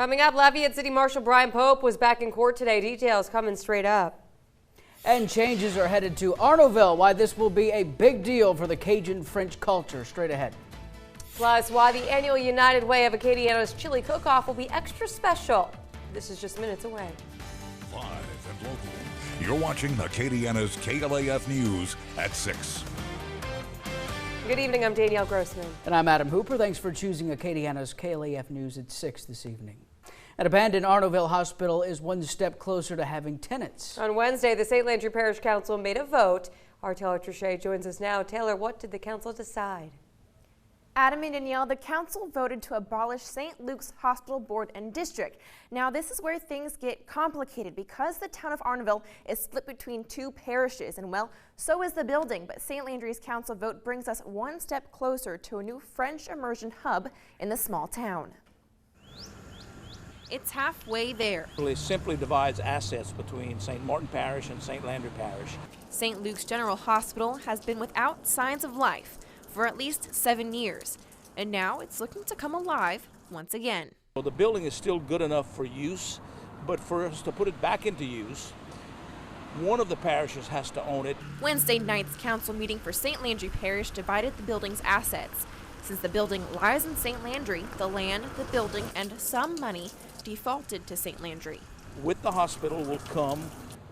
Coming up, Lafayette City Marshal Brian Pope was back in court today. Details coming straight up. And changes are headed to ARNAUDVILLE. Why this will be a big deal for the Cajun French culture. Straight ahead. Plus, why the annual United Way of Acadiana's chili cook-off will be extra special. This is just minutes away. Live and local. You're watching Acadiana's KLAF News at 6. Good evening, I'm Danielle Grossman. And I'm Adam Hooper. Thanks for choosing Acadiana's KLAF News at 6 this evening. An abandoned ARNAUDVILLE hospital is one step closer to having tenants. On Wednesday, the St. Landry Parish Council made a vote. Our Taylor Trichet joins us now. Taylor, what did the council decide? Adam and Danielle, the council voted to abolish St. Luke's Hospital Board and District. Now, this is where things get complicated because the town of ARNAUDVILLE is split between two parishes, and well, so is the building. But St. Landry's council vote brings us one step closer to a new French immersion hub in the small town. It's halfway there. It simply divides assets between St. Martin Parish and St. Landry Parish. St. Luke's General Hospital has been without signs of life for at least 7 years, and now it's looking to come alive once again. Well, the building is still good enough for use, but for us to put it back into use, one of the parishes has to own it. Wednesday night's council meeting for St. Landry Parish divided the building's assets. Since the building lies in St. Landry, the land, the building, and some money defaulted to St. Landry. With the hospital will come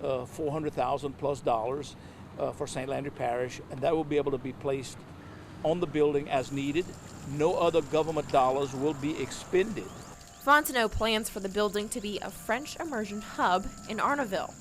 $400,000 plus for St. Landry Parish, and that will be able to be placed on the building as needed. No other government dollars will be expended. Fontenot plans for the building to be a French immersion hub in ARNAUDVILLE.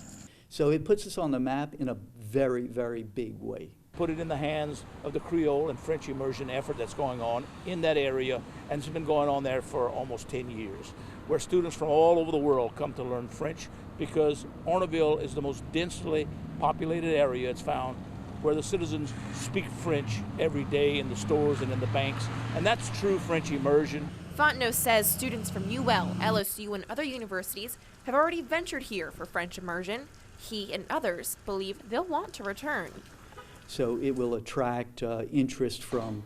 So it puts us on the map in a very, very big way. Put it in the hands of the Creole and French immersion effort that's going on in that area, and it's been going on there for almost 10 years, where students from all over the world come to learn French because ARNAUDVILLE is the most densely populated area it's found, where the citizens speak French every day in the stores and in the banks, and that's true French immersion. Fontenot says students from UL, LSU, and other universities have already ventured here for French immersion. He and others believe they'll want to return. So it will attract interest from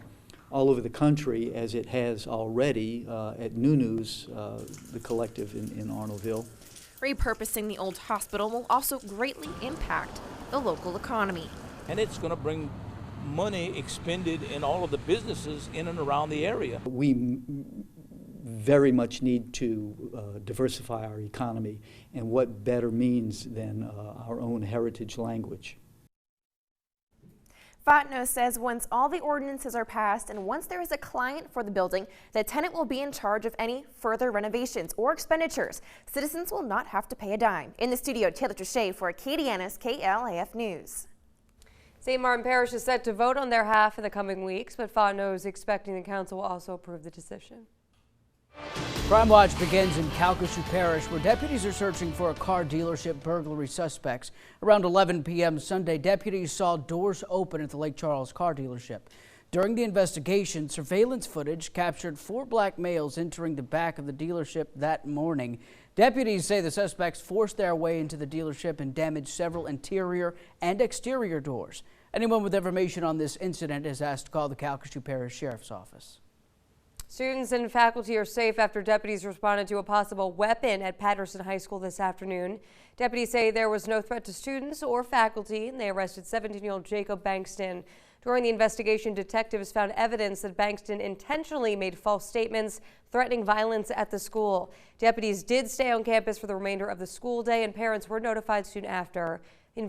all over the country, as it has already at Nunu's, the collective in ARNAUDVILLE. Repurposing the old hospital will also greatly impact the local economy. And it's going to bring money expended in all of the businesses in and around the area. We very much need to diversify our economy, and what better means than our own heritage language. Fontenot says once all the ordinances are passed and once there is a client for the building, the tenant will be in charge of any further renovations or expenditures. Citizens will not have to pay a dime. In the studio, Taylor Trichet for Acadiana's KLAF News. St. Martin Parish is set to vote on their half in the coming weeks, but Fontenot is expecting the council will also approve the decision. Crime Watch begins in Calcasieu Parish, where deputies are searching for a car dealership burglary suspects. Around 11 p.m. Sunday, deputies saw doors open at the Lake Charles car dealership. During the investigation, surveillance footage captured 4 black males entering the back of the dealership that morning. Deputies say the suspects forced their way into the dealership and damaged several interior and exterior doors. Anyone with information on this incident is asked to call the Calcasieu Parish Sheriff's Office. Students and faculty are safe after deputies responded to a possible weapon at Patterson High School this afternoon. Deputies say there was no threat to students or faculty, and they arrested 17-year-old Jacob Bankston. During the investigation, detectives found evidence that Bankston intentionally made false statements threatening violence at the school. Deputies did stay on campus for the remainder of the school day, and parents were notified soon after. The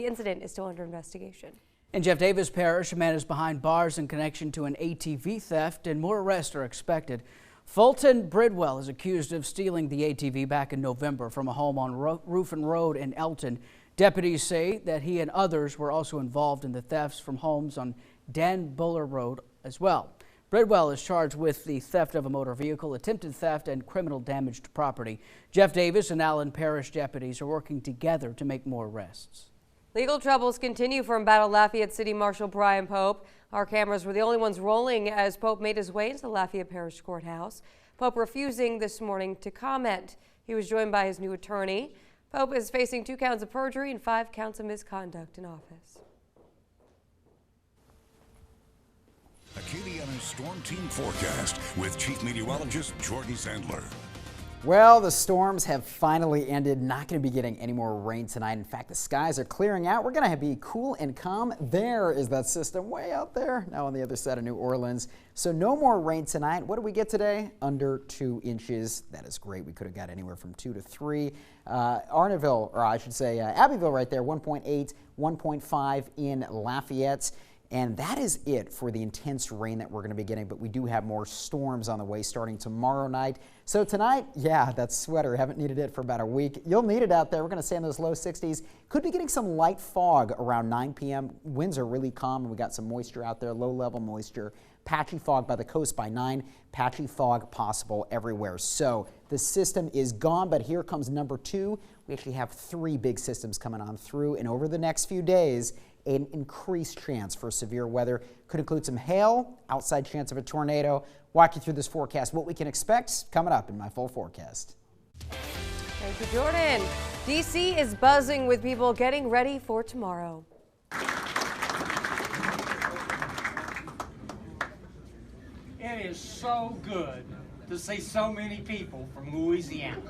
incident is still under investigation. In Jeff Davis Parish, a man is behind bars in connection to an ATV theft, and more arrests are expected. Fulton Bridwell is accused of stealing the ATV back in November from a home on Ruffin Road in Elton. Deputies say that he and others were also involved in the thefts from homes on Dan Buller Road as well. Bridwell is charged with the theft of a motor vehicle, attempted theft, and criminal damage to property. Jeff Davis and Allen Parish deputies are working together to make more arrests. Legal troubles continue for embattled Lafayette City Marshal Brian Pope. Our cameras were the only ones rolling as Pope made his way into the Lafayette Parish Courthouse. Pope refusing this morning to comment. He was joined by his new attorney. Pope is facing 2 counts of perjury and 5 counts of misconduct in office. Acadiana's Storm Team Forecast with Chief Meteorologist Jordan Sandler. Well, the storms have finally ended. Not going to be getting any more rain tonight. In fact, the skies are clearing out. We're going to be cool and calm. There is that system way out there, now on the other side of New Orleans. So no more rain tonight. What did we get today? Under 2 inches. That is great. We could have got anywhere from 2 to 3. Abbeville right there, 1.8, 1.5 in Lafayette. And that is it for the intense rain that we're going to be getting, but we do have more storms on the way starting tomorrow night. So tonight, yeah, that sweater, haven't needed it for about a week. You'll need it out there. We're going to stay in those low 60s. Could be getting some light fog around 9 p.m. Winds are really calm, and we got some moisture out there, low level moisture. Patchy fog by the coast by 9, patchy fog possible everywhere. So the system is gone, but here comes number 2. We actually have 3 big systems coming on through, and over the next few days, an increased chance for severe weather. Could include some hail, outside chance of a tornado. Walk you through this forecast, what we can expect coming up in my full forecast. Thank you, Jordan. D.C. is buzzing with people getting ready for tomorrow. It is so good to see so many people from Louisiana.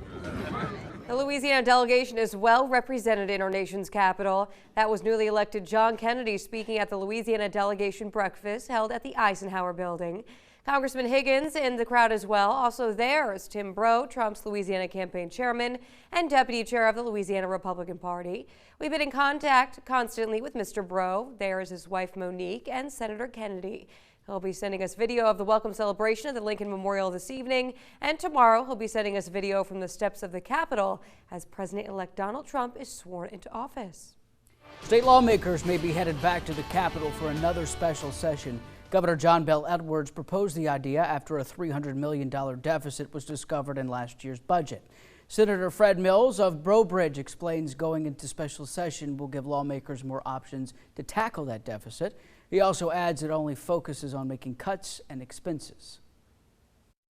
The Louisiana delegation is well represented in our nation's capital. That was newly elected John Kennedy speaking at the Louisiana delegation breakfast held at the Eisenhower building. Congressman Higgins in the crowd as well. Also there is Tim Breaux, Trump's Louisiana campaign chairman and deputy chair of the Louisiana Republican Party. We've been in contact constantly with Mr. Breaux. There is his wife Monique and Senator Kennedy. He'll be sending us video of the welcome celebration at the Lincoln Memorial this evening, and tomorrow he'll be sending us video from the steps of the Capitol as President-elect Donald Trump is sworn into office. State lawmakers may be headed back to the Capitol for another special session. Governor John Bel Edwards proposed the idea after a $300 million deficit was discovered in last year's budget. Senator Fred Mills of Breaux Bridge explains going into special session will give lawmakers more options to tackle that deficit. He also adds it only focuses on making cuts and expenses.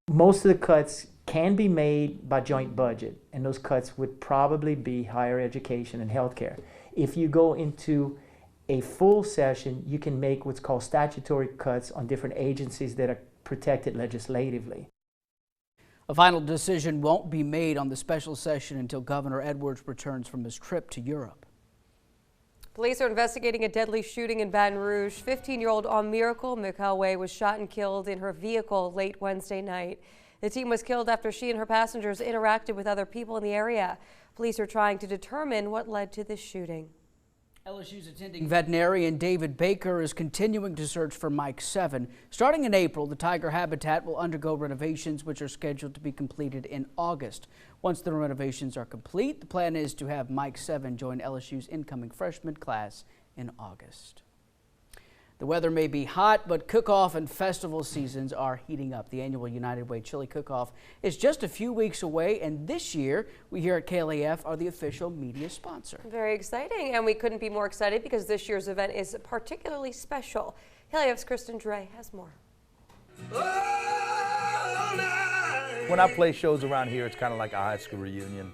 Most of the cuts can be made by joint budget, and those cuts would probably be higher education and healthcare. If you go into a full session, you can make what's called statutory cuts on different agencies that are protected legislatively. A final decision won't be made on the special session until Governor Edwards returns from his trip to Europe. Police are investigating a deadly shooting in Baton Rouge. 15-year-old Miracle McElway was shot and killed in her vehicle late Wednesday night. The teen was killed after she and her passengers interacted with other people in the area. Police are trying to determine what led to this shooting. LSU's attending veterinarian David Baker is continuing to search for Mike 7. Starting in April, the tiger habitat will undergo renovations, which are scheduled to be completed in August. Once the renovations are complete, the plan is to have Mike 7 join LSU's incoming freshman class in August. The weather may be hot, but cook-off and festival seasons are heating up. The annual United Way Chili Cook-Off is just a few weeks away, and this year, we here at KLAF are the official media sponsor. Very exciting, and we couldn't be more excited because this year's event is particularly special. KLAF's Kristen Dre has more. When I play shows around here, it's kind of like a high school reunion.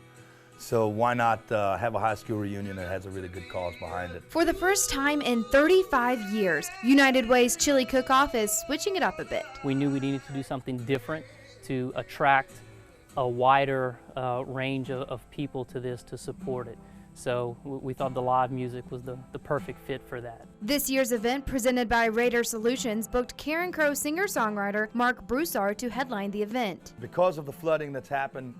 So why not have a high school reunion that has a really good cause behind it? For the first time in 35 years, United Way's Chili Cook-Off is switching it up a bit. We knew we needed to do something different to attract a wider range of people to this to support it. So we thought the live music was the perfect fit for that. This year's event, presented by Raider Solutions, booked Karen Crow singer-songwriter Mark Broussard to headline the event. Because of the flooding that's happened,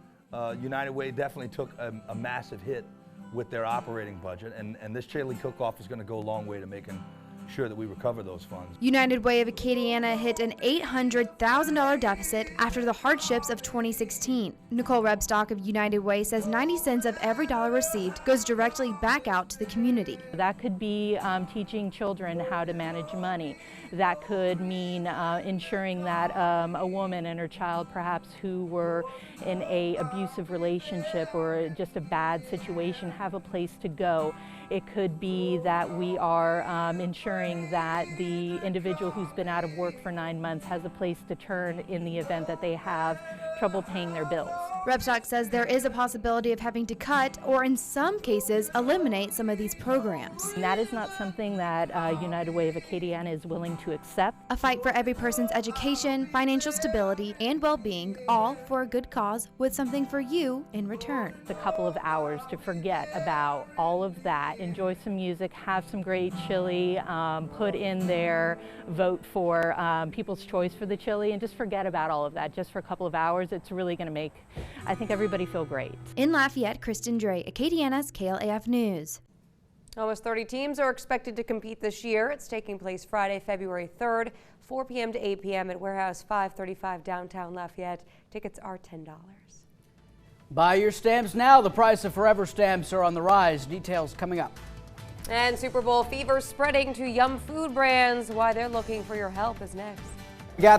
United Way definitely took a massive hit with their operating budget, and this Chili Cook-Off is going to go a long way to making sure that we recover those funds. United Way of Acadiana hit an $800,000 deficit after the hardships of 2016. Nicole Rebstock of United Way says 90 cents of every dollar received goes directly back out to the community. That could be teaching children how to manage money. That could mean ensuring that a woman and her child, perhaps who were in an abusive relationship or just a bad situation, have a place to go. It could be that we are ensuring that the individual who's been out of work for 9 months has a place to turn in the event that they have trouble paying their bills. Rebstock says there is a possibility of having to cut or in some cases eliminate some of these programs. And that is not something that United Way of Acadiana is willing to accept. A fight for every person's education, financial stability, and well-being, all for a good cause with something for you in return. It's a couple of hours to forget about all of that, enjoy some music, have some great chili, put in their vote for people's choice for the chili, and just forget about all of that just for a couple of hours. It's really going to make, I think, everybody feel great. In Lafayette, Kristen Dre, Acadiana's KLAF News. Almost 30 teams are expected to compete this year. It's taking place Friday, February 3rd, 4 p.m. to 8 p.m. at Warehouse 535 downtown Lafayette. Tickets are $10. Buy your stamps now. The price of forever stamps are on the rise. Details coming up. And Super Bowl fever spreading to Yum Food Brands. Why they're looking for your help is next.